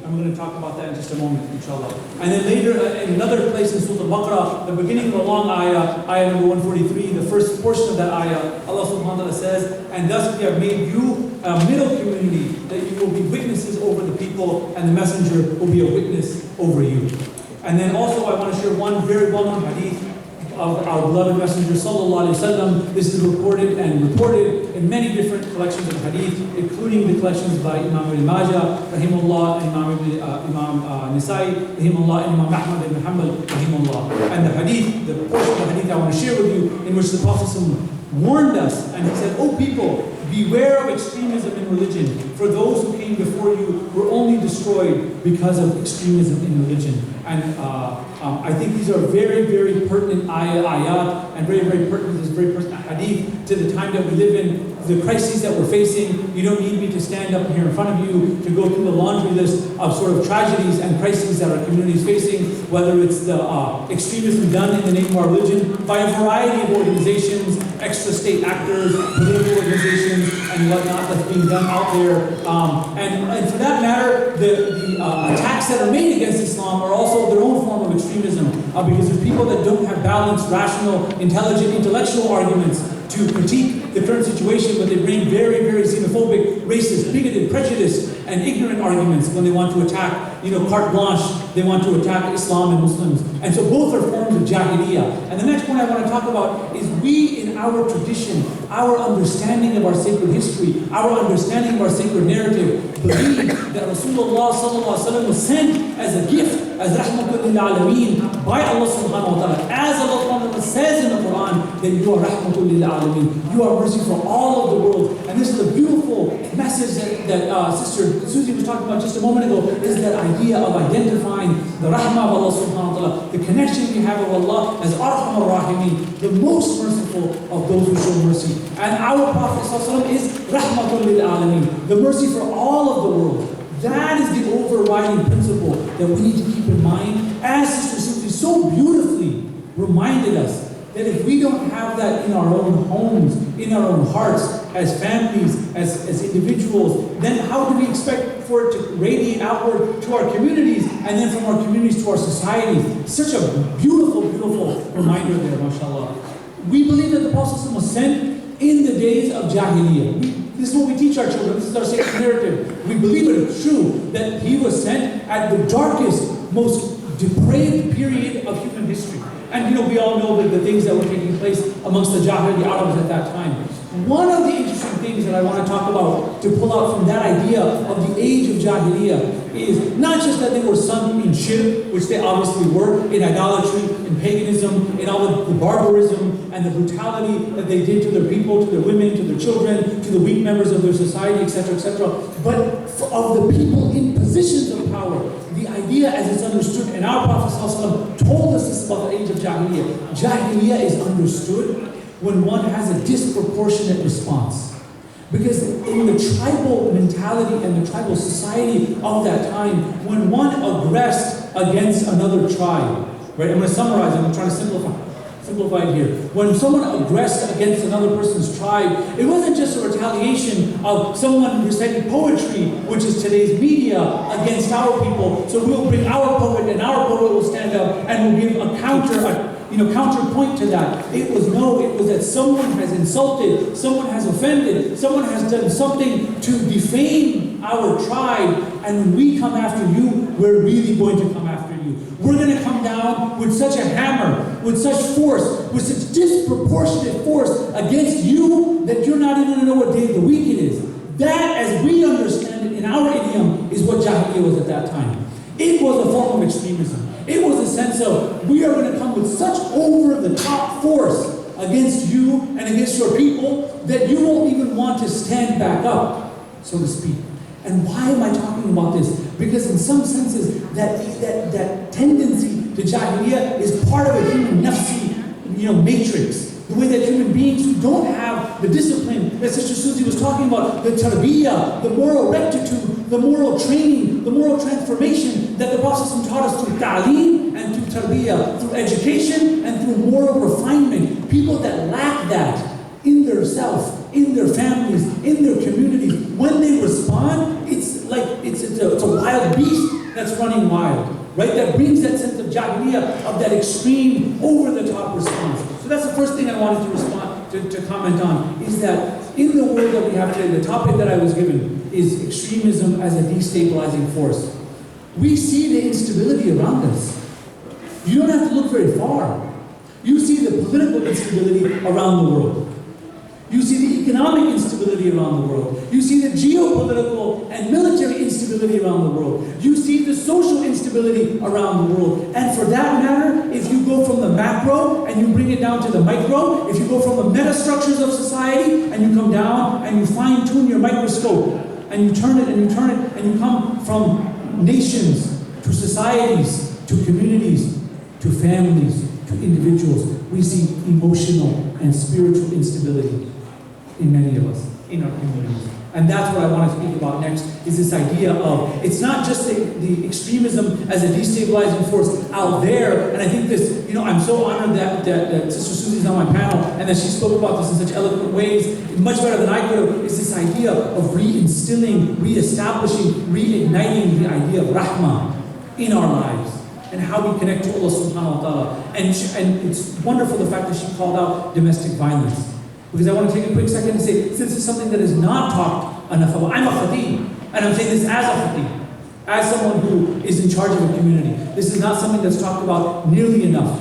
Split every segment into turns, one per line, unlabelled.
and we're going to talk about that in just a moment, inshallah. And then later, in another place in Surah Al-Baqarah, the beginning of a long ayah, ayah number 143, the first portion of that ayah, Allah subhanahu wa ta'ala says, and thus we have made you a middle community, that you will be witnesses over the people, and the messenger will be a witness over you. And then also I want to share one very well-known hadith of our beloved Messenger sallallahu alaihi wasallam. This is recorded and reported in many different collections of hadith, including the collections by Imam Ibn Majah, rahimahullah, and Imam Nisai, rahimahullah, and Imam Ahmad ibn Hanbal, rahimahullah. And the hadith, the portion of the hadith I want to share with you, in which the Prophet warned us, and he said, "O people, beware of extremism in religion, for those who came before you were only destroyed because of extremism in religion." And I think these are very, very pertinent ayat, and very, very pertinent, this very pertinent hadith to the time that we live in, the crises that we're facing. You don't need me to stand up here in front of you to go through the laundry list of sort of tragedies and crises that our community is facing, whether it's the extremism done in the name of our religion by a variety of organizations, extra state actors, political organizations, and whatnot that's being done out there. And for that matter, the attacks that are made against Islam are also their own form of extremism, because there's people that don't have balanced, rational, intelligent, intellectual arguments to critique the current situation, but they bring very, very xenophobic, racist, bigoted, prejudiced, and ignorant arguments when they want to attack, carte blanche, they want to attack Islam and Muslims. And so both are forms of jahiliyyah. And the next point I want to talk about is we, in our tradition, our understanding of our sacred history, our understanding of our sacred narrative, believe that Rasulullah sallallahu alaihi wasallam was sent as a gift, as rahmatul lil alameen, by Allah subhanahu wa ta'ala. As Allah subhanahu wa ta'ala says in the Quran, that you are rahmatul lil alameen. You are mercy for all of the world. And this is a beautiful message that Sister Susie was talking about just a moment ago, is that idea of identifying the rahmah of Allah subhanahu wa ta'ala, the connection we have of Allah as Arhamar Rahimeen, the most merciful of those who show mercy. And our Prophet sallallahu alaihi wasallam is rahmatul lil alameen, the mercy for all of the world. That is the overriding principle that we need to keep in mind, as Sister Susie so beautifully reminded us, that if we don't have that in our own homes, in our own hearts, as families, as individuals, then how do we expect for it to radiate outward to our communities, and then from our communities to our societies? Such a beautiful, beautiful reminder there, mashallah. We believe that the Prophet was sent in the days of Jahiliyyah. This is what we teach our children. This is our sacred narrative. We believe it is true that he was sent at the darkest, most depraved period of human history. And we all know that the things that were taking place amongst the Jahili Arabs at that time. One of the interesting things that I want to talk about, to pull out from that idea of the age of Jahiliyyah, is not just that they were sunk in shirk, which they obviously were, in idolatry, in paganism, in all the barbarism and the brutality that they did to their people, to their women, to their children, to the weak members of their society, etc., etc., but of the people in positions of power. The idea as it's understood, and our Prophet ﷺ told us this about the age of Jahiliyyah. Jahiliyyah is understood when one has a disproportionate response. Because in the tribal mentality and the tribal society of that time, when one aggressed against another tribe, right? I'm going to summarize it, I'm trying to simplify it here. When someone aggressed against another person's tribe, it wasn't just a retaliation of someone reciting poetry, which is today's media, against our people. So we'll bring our poet, and our poet will stand up and will give a counterpoint to that. It was that someone has insulted, someone has offended, someone has done something to defame our tribe, and when we come after you, we're really going to come after you. We're going to come down with such a hammer, with such force, with such disproportionate force against you that you're not even going to know what day of the week it is. That, as we understand it in our idiom, is what Jahiliyyah was at that time. It was a form of extremism. It was a sense of, we are going to come with such over-the-top force against you and against your people that you won't even want to stand back up, so to speak. And why am I talking about this? Because in some senses, that tendency to Jahiliyyah is part of a human nafsi, matrix. The way that human beings who don't have the discipline that Sister Susie was talking about, the tarbiyah, the moral rectitude, the moral training, the moral transformation that the Prophet taught us through ta'aleem and through tarbiyah, through education and through moral refinement. People that lack that in their self, in their families, in their communities, when they respond, it's like it's a wild beast that's running wild, right? That brings that sense of jahiliyyah, of that extreme, over-the-top response. So that's the first thing I wanted to respond to comment on, is that in the world that we have today, the topic that I was given is extremism as a destabilizing force. We see the instability around us. You don't have to look very far. You see the political instability around the world. You see the economic instability around the world. You see the geopolitical and military instability around the world. You see the social instability around the world. And for that matter, if you go from the macro and you bring it down to the micro, if you go from the metastructures of society and you come down and you fine-tune your microscope and you turn it and you turn it and you come from nations to societies to communities to families to individuals, we see emotional and spiritual instability in many of us, in our communities. And that's what I want to speak about next, is this idea of, it's not just the extremism as a destabilizing force out there, and I think this, I'm so honored that Sister Susie's on my panel, and that she spoke about this in such eloquent ways, much better than I could have, is this idea of reinstilling, reestablishing, reigniting the idea of rahmah in our lives, and how we connect to Allah subhanahu wa ta'ala. And it's wonderful the fact that she called out domestic violence. Because I want to take a quick second and say, since this is something that is not talked enough about, I'm a khatib, and I'm saying this as a khatib, as someone who is in charge of a community. This is not something that's talked about nearly enough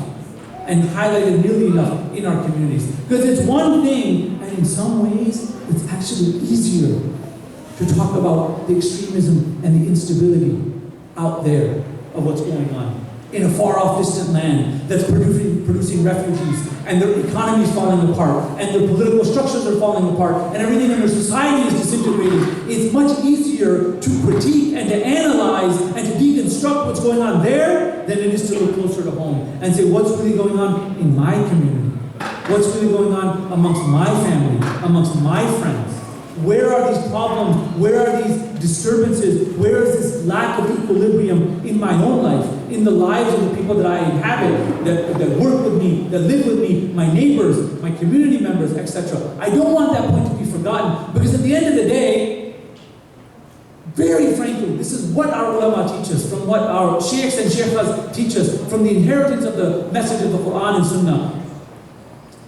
and highlighted nearly enough in our communities. Because it's one thing, and in some ways, it's actually easier to talk about the extremism and the instability out there of what's going on in a far-off distant land that's producing refugees, and their economy is falling apart, and their political structures are falling apart, and everything in their society is disintegrating. It's much easier to critique and to analyze and to deconstruct what's going on there than it is to look closer to home and say, what's really going on in my community? What's really going on amongst my family, amongst my friends? Where are these problems? Where are these disturbances? Where is this lack of equilibrium in my own life, in the lives of the people that I inhabit, that work with me, that live with me, my neighbors, my community members, etc. I don't want that point to be forgotten, because at the end of the day, very frankly, this is what our ulama teach us, from what our sheikhs and sheikhas teach us, from the inheritance of the message of the Quran and Sunnah,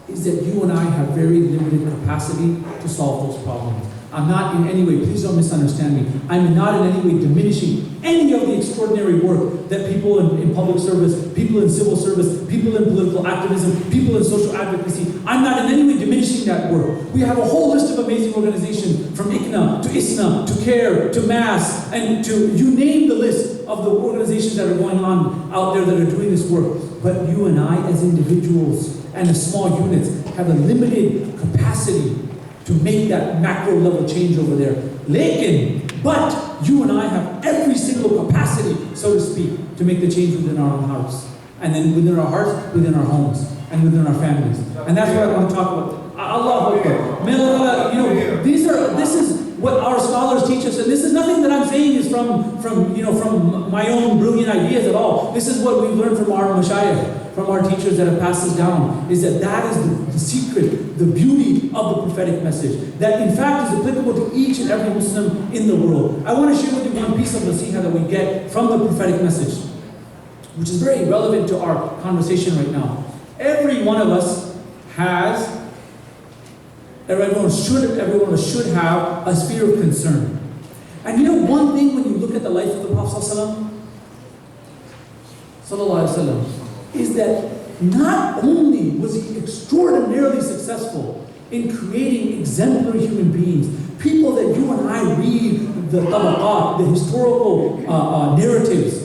is that you and I have very limited capacity to solve those problems. I'm not in any way, please don't misunderstand me, I'm not in any way diminishing any of the extraordinary work that people in public service, people in civil service, people in political activism, people in social advocacy, I'm not in any way diminishing that work. We have a whole list of amazing organizations, from ICNA to ISNA to CARE to MASS, and to, you name the list of the organizations that are going on out there that are doing this work. But you and I as individuals and as small units have a limited capacity to make that macro level change over there. But you and I have every single capacity, so to speak, to make the change within our own house. And then within our hearts, within our homes, and within our families. And that's what I want to talk about. Allahu Akbar. This is what our scholars teach us, and this is nothing that I'm saying is from my own brilliant ideas at all. This is what we've learned from our mashayikh, from our teachers that have passed us down, is that is the secret, the beauty of the prophetic message, that in fact is applicable to each and every Muslim in the world. I want to share with you one piece of nasiha that we get from the prophetic message, which is very relevant to our conversation right now. Every one of us has, everyone should have a sphere of concern. And one thing when you look at the life of the Prophet ﷺ, is that not only was he extraordinarily successful in creating exemplary human beings, people that you and I read the tabaqat, the historical narratives